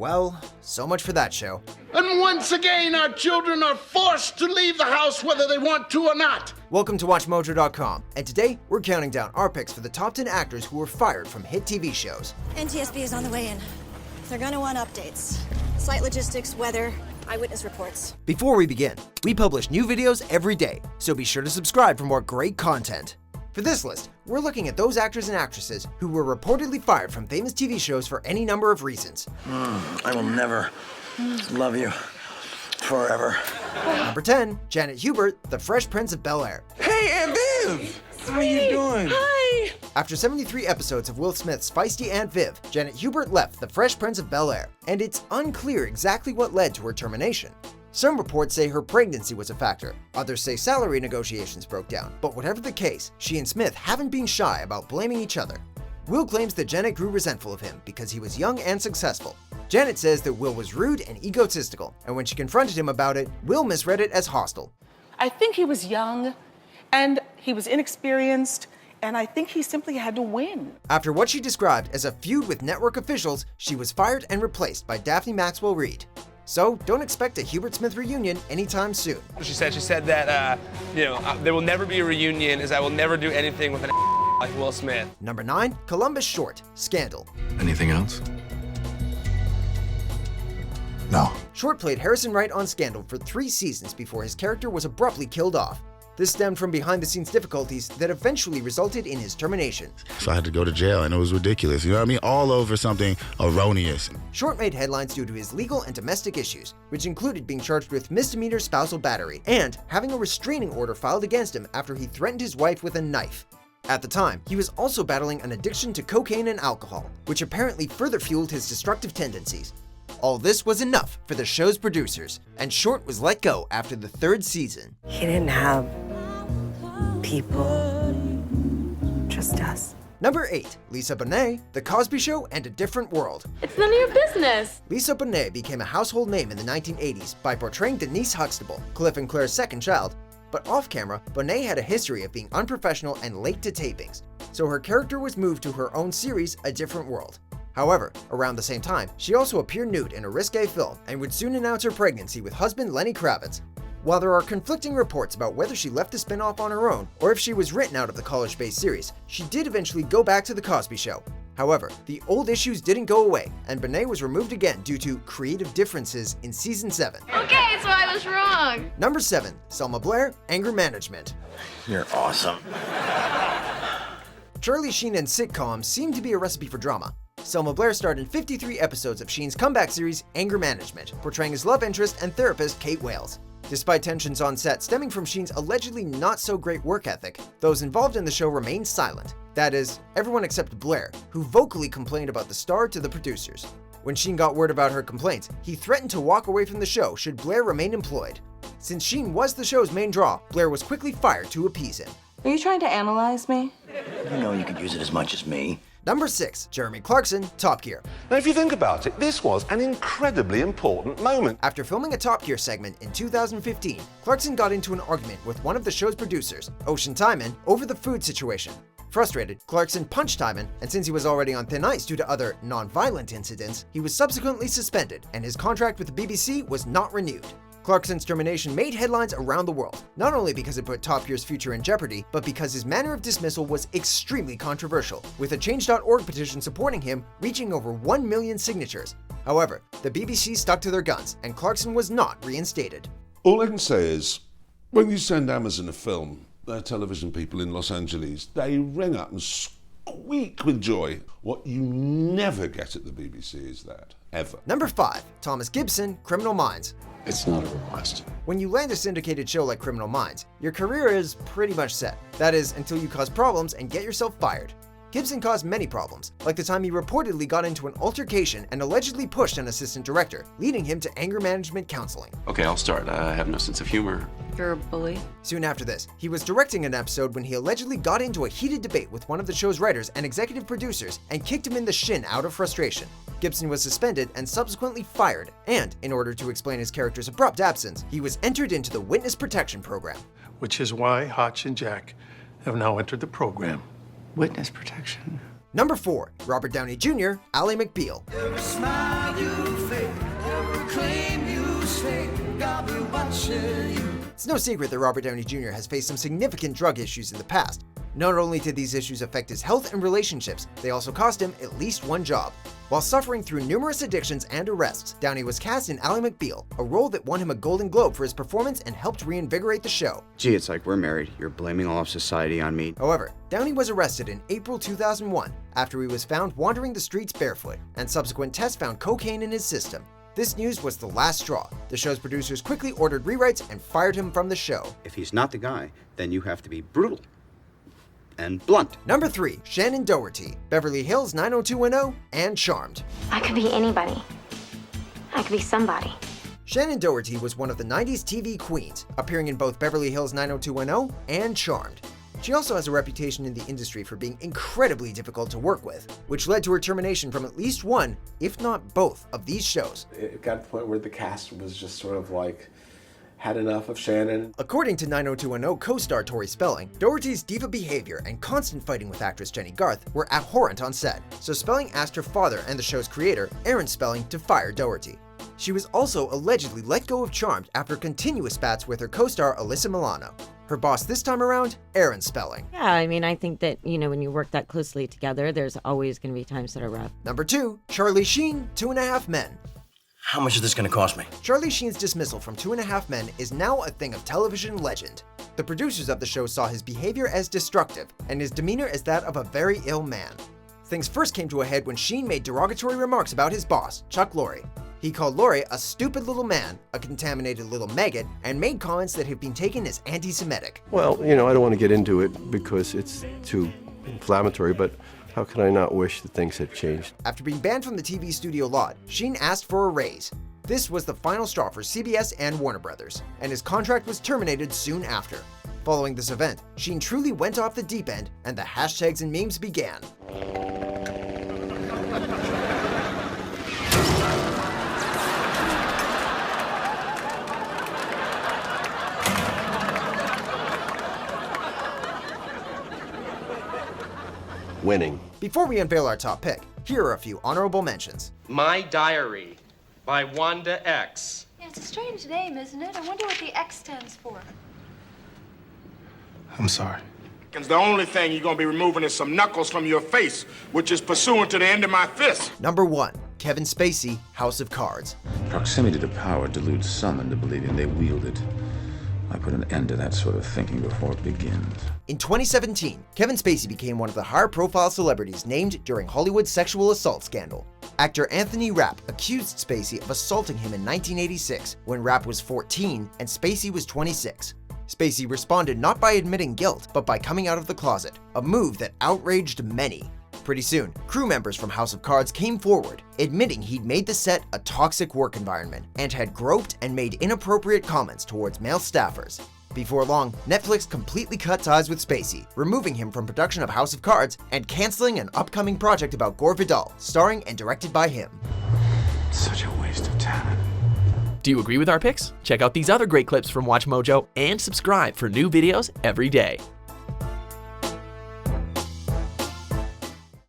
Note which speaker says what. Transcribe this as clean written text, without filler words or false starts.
Speaker 1: Well, so much for that show.
Speaker 2: And once again, our children are forced to leave the house whether they want to or not.
Speaker 1: Welcome to WatchMojo.com, and today we're counting down our picks for the top 10 actors who were fired from hit TV shows.
Speaker 3: NTSB is on the way in. They're gonna want updates. Site logistics, weather, eyewitness reports.
Speaker 1: Before we begin, we publish new videos every day, so be sure to subscribe for more great content. For this list, we're looking at those actors and actresses who were reportedly fired from famous TV shows for any number of reasons.
Speaker 4: I will never love you forever.
Speaker 1: Number 10, Janet Hubert, The Fresh Prince of Bel-Air.
Speaker 4: Hey, Aunt Viv! How are you doing?
Speaker 3: Hi!
Speaker 1: After 73 episodes of Will Smith's feisty Aunt Viv, Janet Hubert left The Fresh Prince of Bel-Air, and it's unclear exactly what led to her termination. Some reports say her pregnancy was a factor, others say salary negotiations broke down, but whatever the case, she and Smith haven't been shy about blaming each other. Will claims that Janet grew resentful of him because he was young and successful. Janet says that Will was rude and egotistical, and when she confronted him about it, Will misread it as hostile.
Speaker 5: I think he was young, and he was inexperienced, and I think he simply had to win.
Speaker 1: After what she described as a feud with network officials, she was fired and replaced by Daphne Maxwell-Reid. So don't expect a Hubert Smith reunion anytime soon.
Speaker 6: She said that, there will never be a reunion as I will never do anything with an like Will Smith.
Speaker 1: Number 9, Columbus Short, Scandal.
Speaker 7: Anything else?
Speaker 4: No.
Speaker 1: Short played Harrison Wright on Scandal for 3 seasons before his character was abruptly killed off. This stemmed from behind-the-scenes difficulties that eventually resulted in his termination.
Speaker 7: So I had to go to jail, and it was ridiculous. You know what I mean? All over something erroneous.
Speaker 1: Short made headlines due to his legal and domestic issues, which included being charged with misdemeanor spousal battery and having a restraining order filed against him after he threatened his wife with a knife. At the time, he was also battling an addiction to cocaine and alcohol, which apparently further fueled his destructive tendencies. All this was enough for the show's producers, and Short was let go after the 3rd season.
Speaker 8: He didn't have people, just us.
Speaker 1: Number 8, Lisa Bonet, The Cosby Show and A Different World.
Speaker 9: It's none of your business.
Speaker 1: Lisa Bonet became a household name in the 1980s by portraying Denise Huxtable, Cliff and Claire's second child, but off-camera, Bonet had a history of being unprofessional and late to tapings, so her character was moved to her own series, A Different World. However, around the same time, she also appeared nude in a risque film and would soon announce her pregnancy with husband Lenny Kravitz. While there are conflicting reports about whether she left the spin-off on her own or if she was written out of the college-based series, she did eventually go back to The Cosby Show. However, the old issues didn't go away, and Bonet was removed again due to creative differences in Season 7.
Speaker 9: Okay, so I was wrong.
Speaker 1: Number 7, Selma Blair, Anger Management.
Speaker 4: You're awesome.
Speaker 1: Charlie Sheen's sitcom seemed to be a recipe for drama. Selma Blair starred in 53 episodes of Sheen's comeback series, Anger Management, portraying his love interest and therapist, Kate Wales. Despite tensions on set stemming from Sheen's allegedly not-so-great work ethic, those involved in the show remained silent. That is, everyone except Blair, who vocally complained about the star to the producers. When Sheen got word about her complaints, he threatened to walk away from the show should Blair remain employed. Since Sheen was the show's main draw, Blair was quickly fired to appease him.
Speaker 5: Are you trying to analyze me?
Speaker 4: You know you could use it as much as me.
Speaker 1: Number 6, Jeremy Clarkson, Top Gear.
Speaker 10: Now, if you think about it, this was an incredibly important moment.
Speaker 1: After filming a Top Gear segment in 2015, Clarkson got into an argument with one of the show's producers, Ocean Timon, over the food situation. Frustrated, Clarkson punched Timon, and since he was already on thin ice due to other non-violent incidents, he was subsequently suspended, and his contract with the BBC was not renewed. Clarkson's termination made headlines around the world, not only because it put Top Gear's future in jeopardy, but because his manner of dismissal was extremely controversial, with a Change.org petition supporting him reaching over 1 million signatures. However, the BBC stuck to their guns, and Clarkson was not reinstated.
Speaker 11: All I can say is, when you send Amazon a film, their television people in Los Angeles, they ring up and squeak with joy. What you never get at the BBC is that, ever.
Speaker 1: Number 5, Thomas Gibson, Criminal Minds.
Speaker 7: It's not a request.
Speaker 1: When you land a syndicated show like Criminal Minds, your career is pretty much set. That is, until you cause problems and get yourself fired. Gibson caused many problems, like the time he reportedly got into an altercation and allegedly pushed an assistant director, leading him to anger management counseling.
Speaker 12: Okay, I'll start. I have no sense of humor.
Speaker 9: You're a bully.
Speaker 1: Soon after this, he was directing an episode when he allegedly got into a heated debate with one of the show's writers and executive producers and kicked him in the shin out of frustration. Gibson was suspended and subsequently fired, and in order to explain his character's abrupt absence, he was entered into the Witness Protection Program.
Speaker 2: Which is why Hotch and Jack have now entered the program.
Speaker 8: Witness protection.
Speaker 1: Number 4. Robert Downey Jr., Ally McBeal. It's no secret that Robert Downey Jr. has faced some significant drug issues in the past. Not only did these issues affect his health and relationships, they also cost him at least one job. While suffering through numerous addictions and arrests, Downey was cast in Ally McBeal, a role that won him a Golden Globe for his performance and helped reinvigorate the show.
Speaker 13: Gee, it's like we're married. You're blaming all of society on me.
Speaker 1: However, Downey was arrested in April 2001 after he was found wandering the streets barefoot, and subsequent tests found cocaine in his system. This news was the last straw. The show's producers quickly ordered rewrites and fired him from the show.
Speaker 13: If he's not the guy, then you have to be brutal and blunt.
Speaker 1: Number 3. Shannen Doherty, Beverly Hills 90210, and Charmed.
Speaker 14: I could be anybody. I could be somebody.
Speaker 1: Shannen Doherty was one of the 90s TV queens, appearing in both Beverly Hills 90210 and Charmed. She also has a reputation in the industry for being incredibly difficult to work with, which led to her termination from at least one, if not both, of these shows.
Speaker 15: It got to the point where the cast was just sort of like, had enough of Shannen.
Speaker 1: According to 90210 co-star Tori Spelling, Doherty's diva behavior and constant fighting with actress Jenny Garth were abhorrent on set, so Spelling asked her father and the show's creator, Aaron Spelling, to fire Doherty. She was also allegedly let go of Charmed after continuous spats with her co-star Alyssa Milano. Her boss this time around, Aaron Spelling.
Speaker 16: Yeah, I mean, I think that, when you work that closely together, there's always going to be times that are rough.
Speaker 1: Number 2, Charlie Sheen, 2.5 Men.
Speaker 4: How much is this going to cost me?
Speaker 1: Charlie Sheen's dismissal from 2.5 Men is now a thing of television legend. The producers of the show saw his behavior as destructive and his demeanor as that of a very ill man. Things first came to a head when Sheen made derogatory remarks about his boss, Chuck Lorre. He called Lorre a stupid little man, a contaminated little maggot, and made comments that have been taken as anti-Semitic.
Speaker 17: Well, I don't want to get into it because it's too inflammatory, but how can I not wish that things had changed?
Speaker 1: After being banned from the TV studio lot, Sheen asked for a raise. This was the final straw for CBS and Warner Brothers, and his contract was terminated soon after. Following this event, Sheen truly went off the deep end, and the hashtags and memes began.
Speaker 17: Winning.
Speaker 1: Before we unveil our top pick, here are a few honorable mentions.
Speaker 18: My Diary by Wanda X.
Speaker 9: Yeah, it's a strange name, isn't it? I wonder what the X stands for.
Speaker 10: I'm sorry.
Speaker 2: The only thing you're gonna be removing is some knuckles from your face, which is pursuant to the end of my fist.
Speaker 1: Number 1, Kevin Spacey, House of Cards.
Speaker 19: Proximity to power deludes some into believing they wield it. I put an end to that sort of thinking before it begins.
Speaker 1: In 2017, Kevin Spacey became one of the higher-profile celebrities named during Hollywood's sexual assault scandal. Actor Anthony Rapp accused Spacey of assaulting him in 1986 when Rapp was 14 and Spacey was 26. Spacey responded not by admitting guilt, but by coming out of the closet, a move that outraged many. Pretty soon, crew members from House of Cards came forward, admitting he'd made the set a toxic work environment and had groped and made inappropriate comments towards male staffers. Before long, Netflix completely cut ties with Spacey, removing him from production of House of Cards and canceling an upcoming project about Gore Vidal, starring and directed by him.
Speaker 19: Such a waste of talent.
Speaker 20: Do you agree with our picks? Check out these other great clips from WatchMojo and subscribe for new videos every day.